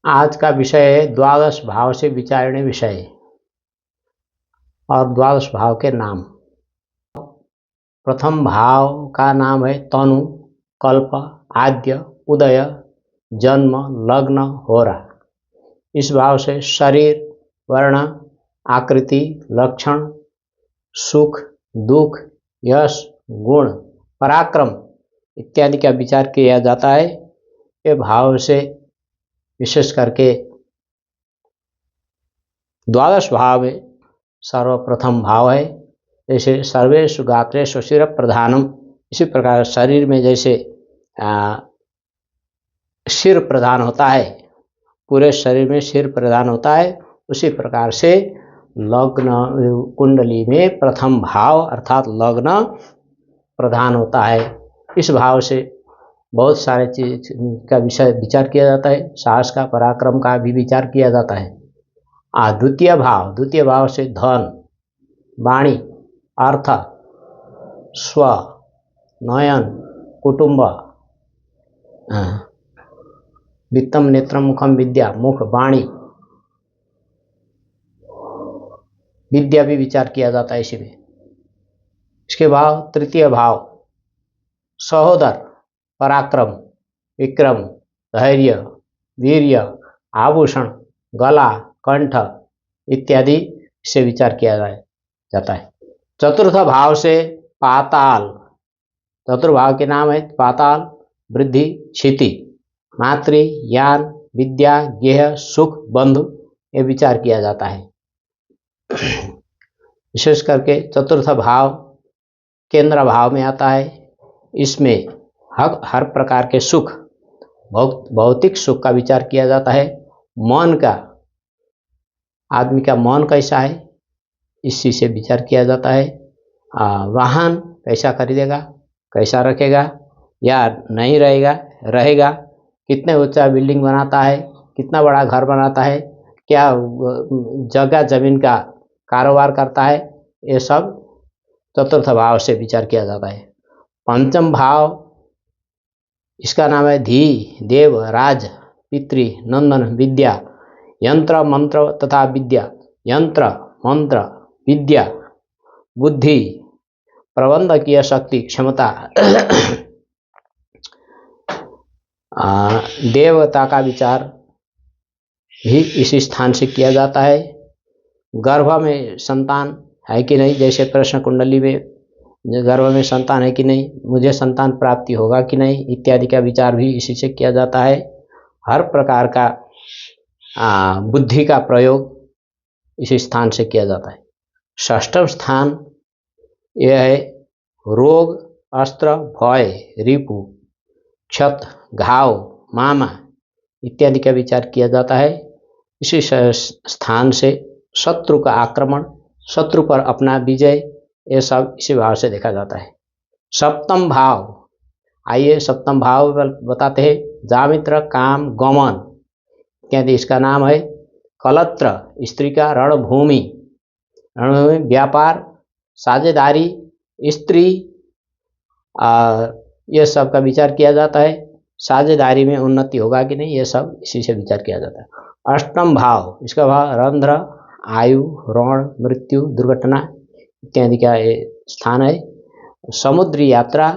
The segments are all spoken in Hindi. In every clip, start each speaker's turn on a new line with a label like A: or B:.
A: आज का विषय है द्वादश भाव से विचारणीय विषय और द्वादश भाव के नाम। प्रथम भाव का नाम है तनु, कल्प, आद्य, उदय, जन्म, लग्न, होरा। इस भाव से शरीर, वर्ण, आकृति, लक्षण, सुख, दुख, यश, गुण, पराक्रम इत्यादि का विचार किया जाता है। ये भाव से विशेष करके द्वादश भाव में सर्वप्रथम भाव है। जैसे सर्वेषु गात्रेषु शिर प्रधानम, इसी प्रकार शरीर में जैसे सिर प्रधान होता है, पूरे शरीर में सिर प्रधान होता है, उसी प्रकार से लग्न कुंडली में प्रथम भाव अर्थात लग्न प्रधान होता है। इस भाव से बहुत सारे चीज का विचार किया जाता है। साहस का, पराक्रम का भी विचार किया जाता है। द्वितीय भाव से धन, वाणी, अर्थ, स्व, नयन, कुटुंब, वित्तम, नेत्रम, मुखम, विद्या, मुख, वाणी, विद्या भी विचार किया जाता है इसी में। इसके बाद तृतीय भाव सहोदर, पराक्रम, विक्रम, धैर्य, वीर्य, आभूषण, गला, कंठ इत्यादि से विचार किया जाता है। चतुर्थ भाव से पाताल, चतुर्भाव के नाम है पाताल, वृद्धि, क्षिति, मातृ, ज्ञान, विद्या, गेह, सुख, बंधु ये विचार किया जाता है। विशेष करके चतुर्थ भाव केंद्र भाव में आता है। इसमें हर प्रकार के सुख, भौतिक सुख का विचार किया जाता है। मन का, आदमी का मन कैसा है इसी से विचार किया जाता है। वाहन कैसा खरीदेगा, कैसा रखेगा या नहीं रहेगा, कितने ऊंचा बिल्डिंग बनाता है, कितना बड़ा घर बनाता है, क्या जगह जमीन का कारोबार करता है, ये सब चतुर्थ भाव से विचार किया जाता है। पंचम भाव इसका नाम है धी, देव, राज, पितृ, नंदन, विद्या, यंत्र, मंत्र तथा विद्या, यंत्र, मंत्र, विद्या, बुद्धि, प्रबंधकीय शक्ति, क्षमता, देवता का विचार भी इसी स्थान से किया जाता है। गर्भ में संतान है कि नहीं, जैसे प्रश्न कुंडली में गर्भ में संतान है कि नहीं, मुझे संतान प्राप्ति होगा कि नहीं इत्यादि का विचार भी इसी से किया जाता है। हर प्रकार का बुद्धि का प्रयोग इसी स्थान से किया जाता है। षष्ठम स्थान यह है रोग, अस्त्र, भय, रिपु, क्षत, घाव, मामा इत्यादि का विचार किया जाता है। इसी स्थान से शत्रु का आक्रमण, शत्रु पर अपना विजय, ये सब इसी भाव से देखा जाता है। सप्तम भाव, आइए सप्तम भाव बताते हैं। जामित्र, काम, गमन इत्यादि इसका नाम है। कलत्र, स्त्री का रणभूमि, व्यापार, साझेदारी, स्त्री, ये सब का विचार किया जाता है। साझेदारी में उन्नति होगा कि नहीं, ये सब इसी से विचार किया जाता है। अष्टम भाव, इसका भाव रंध्र, आयु, ऋण, मृत्यु, दुर्घटना इत्यादि का ये स्थान है। समुद्री यात्रा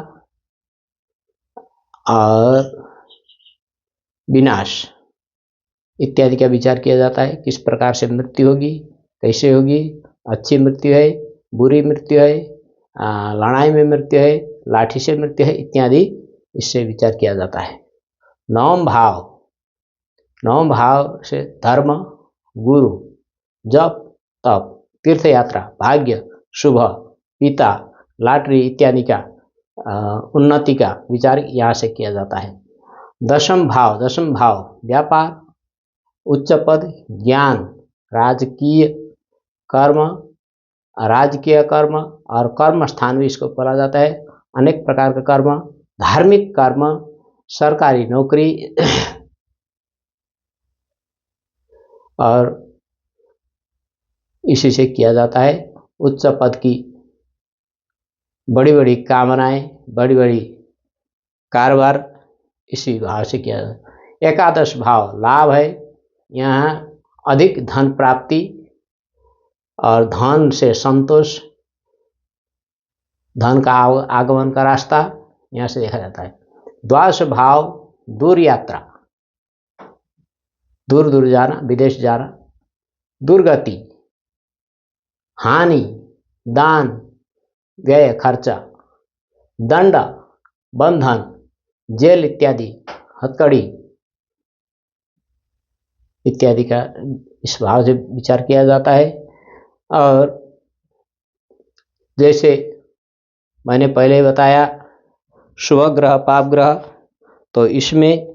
A: और विनाश इत्यादि का विचार किया जाता है। किस प्रकार से मृत्यु होगी, कैसे होगी, अच्छी मृत्यु है, बुरी मृत्यु है, लड़ाई में मृत्यु है, लाठी से मृत्यु है इत्यादि इससे विचार किया जाता है। नवम भाव से धर्म, गुरु, जप, तप, तीर्थ यात्रा, भाग्य, शुभ, पिता, लॉटरी इत्यादि का उन्नति का विचार यहाँ से किया जाता है। दशम भाव व्यापार, उच्च पद, ज्ञान, राजकीय कर्म और कर्म स्थान भी इसको बोला जाता है। अनेक प्रकार का कर्म, धार्मिक कर्म, सरकारी नौकरी और इसी से किया जाता है। उच्च पद की बड़ी बड़ी कामनाएं, बड़ी बड़ी कारोबार इसी भाव से किया जाता है। एकादश भाव लाभ है, यहाँ अधिक धन प्राप्ति और धन से संतोष, धन का आगमन का रास्ता यहाँ से देखा जाता है। द्वादश भाव दूर यात्रा, दूर दूर जाना, विदेश जाना। दुर्गति, हानि, दान, व्यय, खर्चा। दंड, बंधन, जेल इत्यादि, हथकड़ी इत्यादि का इस भाव से विचार किया जाता है। और जैसे मैंने पहले बताया शुभ ग्रह पाप ग्रह, तो इसमें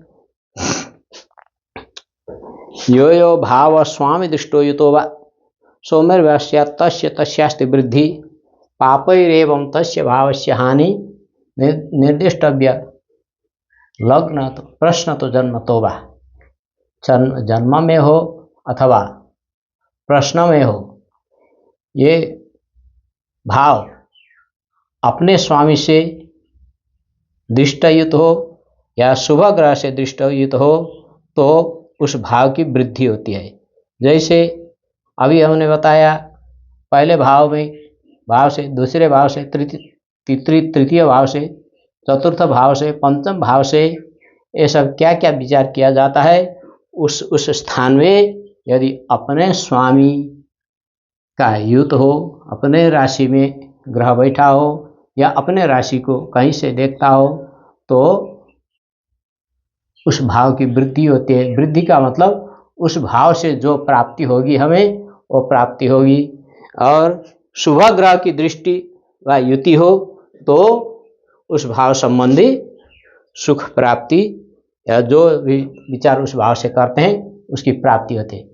A: यो यो भाव स्वामी दृष्टो युतो वा सौम्यर्व्यस्या तस्य तस्यास्ति वृद्धि पापैरेवं तस्य भावस्य हानि निर्दिष्टव्य लग्न तो प्रश्न तो जन्म तो वा। जन्म में हो अथवा प्रश्न में हो, ये भाव अपने स्वामी से दृष्टयुत हो या शुभ ग्रह से दृष्टयुत हो तो उस भाव की वृद्धि होती है। जैसे अभी हमने बताया पहले भाव से, दूसरे भाव से, तृतीय भाव से, चतुर्थ भाव से, पंचम भाव से, ये सब क्या क्या विचार किया जाता है। उस स्थान में यदि अपने स्वामी का युत हो, अपने राशि में ग्रह बैठा हो या अपने राशि को कहीं से देखता हो तो उस भाव की वृद्धि होती है। वृद्धि का मतलब उस भाव से जो प्राप्ति होगी हमें, वो प्राप्ति होगी। और शुभ ग्रह की दृष्टि व युति हो तो उस भाव संबंधी सुख प्राप्ति या जो भी विचार उस भाव से करते हैं उसकी प्राप्ति होती है।